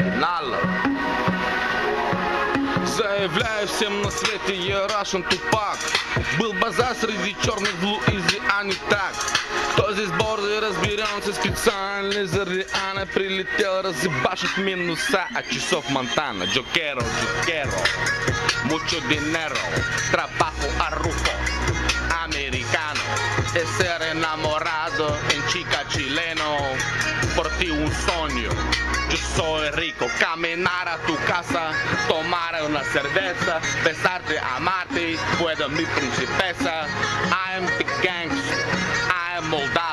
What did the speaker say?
оригинала. Заявляю всем на свете, я Russian Tupac. Был базар среди черных в Луизиане так. Кто здесь борзый, разберемся специально. За Риана прилетел разъебашить минуса от часов Монтана. Джокеро, mucho dinero, trabajo arrufo, americano. Es ser enamorado en chica chileno, por ti un sueño. Yo soy rico, caminar a tu casa, tomar una cerveza, besarte, amarte, puedo mi princesa. I am the gangster, I am Moldavia.